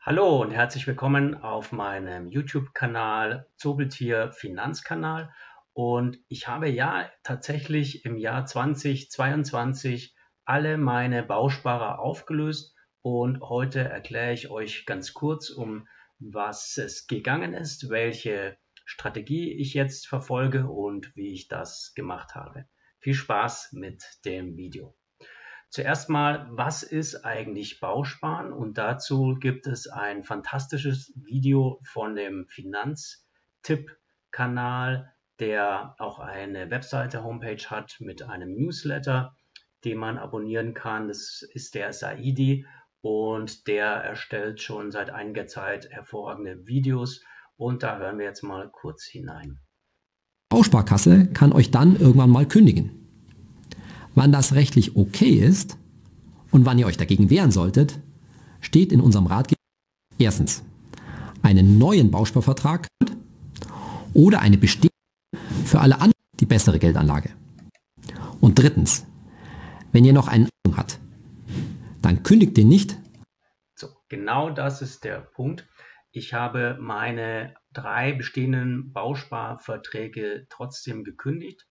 Hallo und herzlich willkommen auf meinem YouTube-Kanal Zobeltier Finanzkanal. Und ich habe ja tatsächlich im Jahr 2022 alle meine Bausparer aufgelöst und heute erkläre ich euch ganz kurz, um was es gegangen ist, welche Strategie ich jetzt verfolge und wie ich das gemacht habe. Viel Spaß mit dem Video. Zuerst mal, was ist eigentlich Bausparen? Und dazu gibt es ein fantastisches Video von dem Finanztipp-Kanal, der auch eine Webseite, Homepage hat mit einem Newsletter, den man abonnieren kann. Das ist der Saidi und der erstellt schon seit einiger Zeit hervorragende Videos. Und da hören wir jetzt mal kurz hinein. Bausparkasse kann euch dann irgendwann mal kündigen. Wann das rechtlich okay ist und wann ihr euch dagegen wehren solltet, steht in unserem Ratgeber. Erstens, einen neuen Bausparvertrag oder eine bestehende für alle anderen die bessere Geldanlage. Und drittens, wenn ihr noch einen habt, dann kündigt den nicht. So, genau das ist der Punkt. Ich habe meine 3 bestehenden Bausparverträge trotzdem gekündigt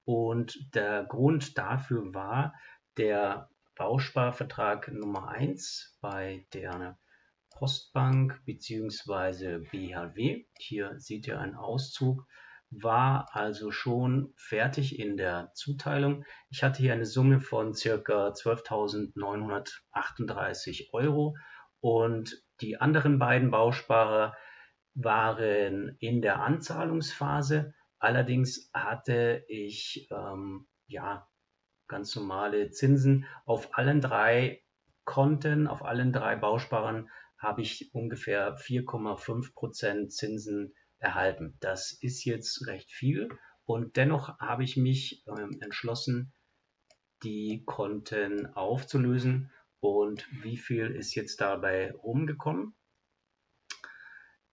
und der Grund dafür war der Bausparvertrag Nummer 1 bei der Postbank bzw. BHW. Hier seht ihr einen Auszug, war also schon fertig in der Zuteilung. Ich hatte hier eine Summe von ca. 12.938 Euro und die anderen beiden Bausparer waren in der Anzahlungsphase. Allerdings hatte ich ja ganz normale Zinsen auf allen 3 Konten, auf allen 3 Bausparern habe ich ungefähr 4,5% Zinsen erhalten. Das ist jetzt recht viel und dennoch habe ich mich entschlossen, die Konten aufzulösen. Und wie viel ist jetzt dabei rumgekommen?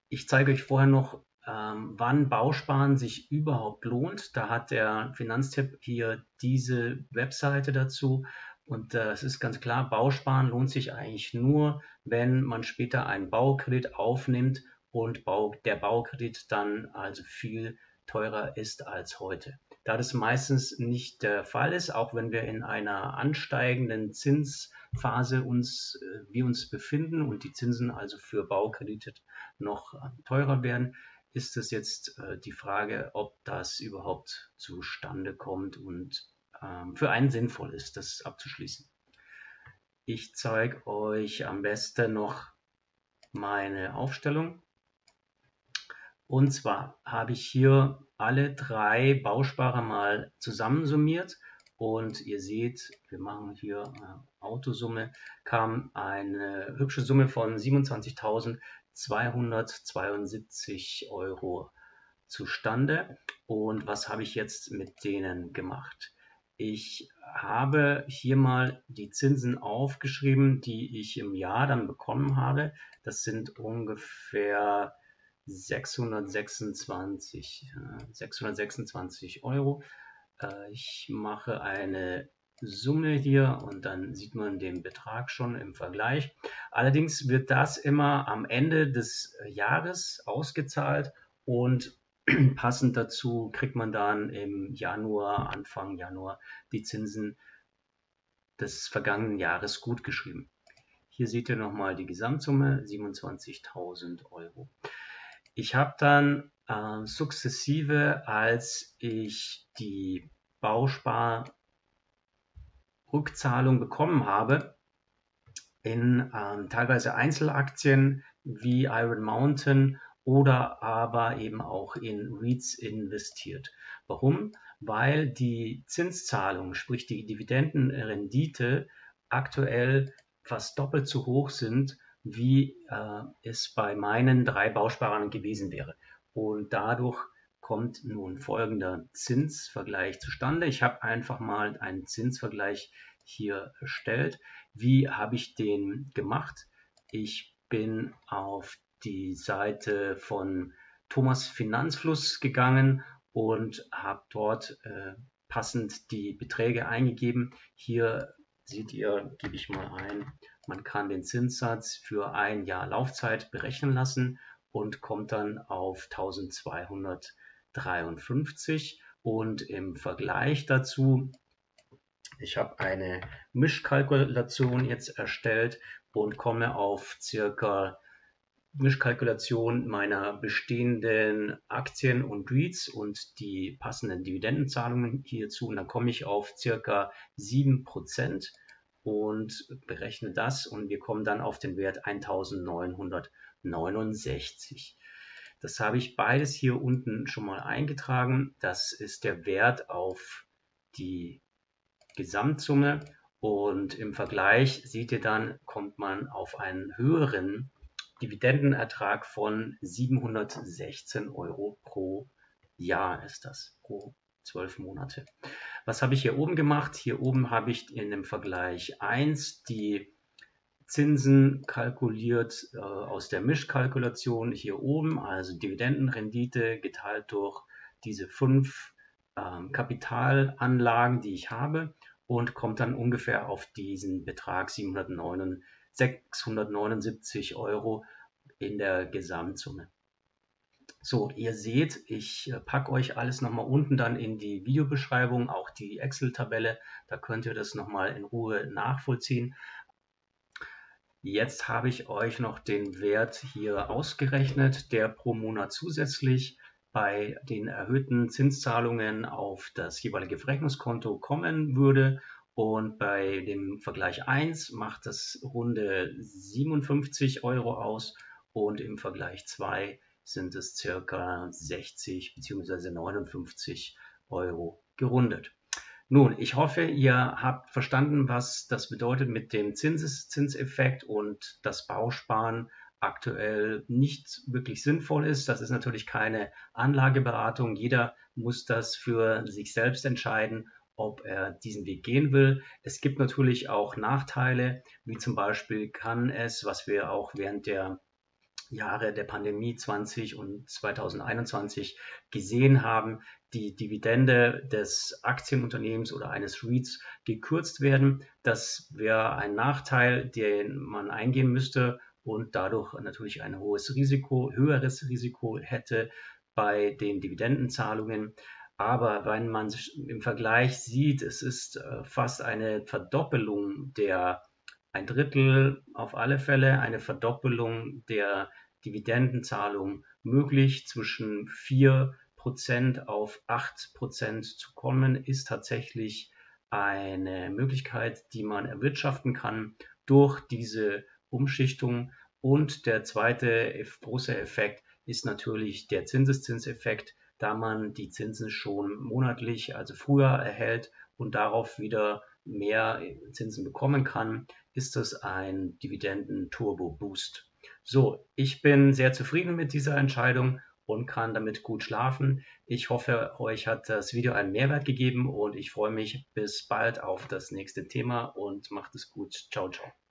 Ich zeige euch vorher noch, wann Bausparen sich überhaupt lohnt. Da hat der Finanztipp hier diese Webseite dazu. Und es ist ganz klar, Bausparen lohnt sich eigentlich nur, wenn man später einen Baukredit aufnimmt und der Baukredit dann also viel teurer ist als heute. Da das meistens nicht der Fall ist, auch wenn wir in einer ansteigenden Zinsphase uns befinden und die Zinsen also für Baukredite noch teurer werden, ist es jetzt die Frage, ob das überhaupt zustande kommt und für einen sinnvoll ist, das abzuschließen. Ich zeige euch am besten noch meine Aufstellung. Und zwar habe ich hier alle 3 Bausparer mal zusammensummiert und ihr seht, wir machen hier Autosumme, kam eine hübsche Summe von 27.272 Euro zustande. Und was habe ich jetzt mit denen gemacht? Ich habe hier mal die Zinsen aufgeschrieben, die ich im Jahr dann bekommen habe. Das sind ungefähr 626 Euro. Ich mache eine Summe hier und dann sieht man den Betrag schon im Vergleich. Allerdings wird das immer am Ende des Jahres ausgezahlt und passend dazu kriegt man dann im Januar, Anfang Januar, die Zinsen des vergangenen Jahres gutgeschrieben. Hier seht ihr nochmal die Gesamtsumme, 27.000 Euro. Ich habe dann sukzessive, als ich die Bausparrückzahlung bekommen habe, in teilweise Einzelaktien wie Iron Mountain oder aber eben auch in REITs investiert. Warum? Weil die Zinszahlung, sprich die Dividendenrendite, aktuell fast doppelt so hoch sind, wie es bei meinen 3 Bausparern gewesen wäre. Und dadurch kommt nun folgender Zinsvergleich zustande. Ich habe einfach mal einen Zinsvergleich hier erstellt. Wie habe ich den gemacht? Ich bin auf die Seite von Thomas Finanzfluss gegangen und habe dort passend die Beträge eingegeben. Hier seht ihr, gebe ich mal ein Man kann den Zinssatz für ein Jahr Laufzeit berechnen lassen und kommt dann auf 1253. Und im Vergleich dazu, ich habe eine Mischkalkulation jetzt erstellt und komme auf circa Mischkalkulation meiner bestehenden Aktien und REITs und die passenden Dividendenzahlungen hierzu. Und dann komme ich auf circa 7% und berechne das und wir kommen dann auf den Wert 1969. Das habe ich beides hier unten schon mal eingetragen. Das ist der Wert auf die Gesamtsumme und im Vergleich seht ihr dann, kommt man auf einen höheren Dividendenertrag von 716 Euro pro Jahr ist das, pro 12 Monate. Was habe ich hier oben gemacht? Hier oben habe ich in dem Vergleich 1 die Zinsen kalkuliert aus der Mischkalkulation hier oben, also Dividendenrendite geteilt durch diese 5 Kapitalanlagen, die ich habe und kommt dann ungefähr auf diesen Betrag 679 Euro in der Gesamtsumme. So, ihr seht, ich packe euch alles nochmal unten dann in die Videobeschreibung, auch die Excel-Tabelle, da könnt ihr das nochmal in Ruhe nachvollziehen. Jetzt habe ich euch noch den Wert hier ausgerechnet, der pro Monat zusätzlich bei den erhöhten Zinszahlungen auf das jeweilige Verrechnungskonto kommen würde. Und bei dem Vergleich 1 macht das runde 57 Euro aus und im Vergleich 2 sind es circa 60 bzw. 59 Euro gerundet. Nun, ich hoffe, ihr habt verstanden, was das bedeutet mit dem Zinseszinseffekt und dass Bausparen aktuell nicht wirklich sinnvoll ist. Das ist natürlich keine Anlageberatung. Jeder muss das für sich selbst entscheiden, ob er diesen Weg gehen will. Es gibt natürlich auch Nachteile, wie zum Beispiel kann es, was wir auch während der Jahre der Pandemie 20 und 2021 gesehen haben, die Dividende des Aktienunternehmens oder eines REITs gekürzt werden. Das wäre ein Nachteil, den man eingehen müsste und dadurch natürlich ein höheres Risiko hätte bei den Dividendenzahlungen. Aber wenn man im Vergleich sieht, es ist fast eine Verdoppelung ein Drittel auf alle Fälle, eine Verdoppelung der Dividendenzahlung möglich. Zwischen 4% auf 8% zu kommen, ist tatsächlich eine Möglichkeit, die man erwirtschaften kann durch diese Umschichtung. Und der zweite große Effekt ist natürlich der Zinseszinseffekt, da man die Zinsen schon monatlich, also früher erhält und darauf wieder mehr Zinsen bekommen kann, ist das ein Dividenden-Turbo-Boost. So, ich bin sehr zufrieden mit dieser Entscheidung und kann damit gut schlafen. Ich hoffe, euch hat das Video einen Mehrwert gegeben und ich freue mich bis bald auf das nächste Thema und macht es gut. Ciao, ciao.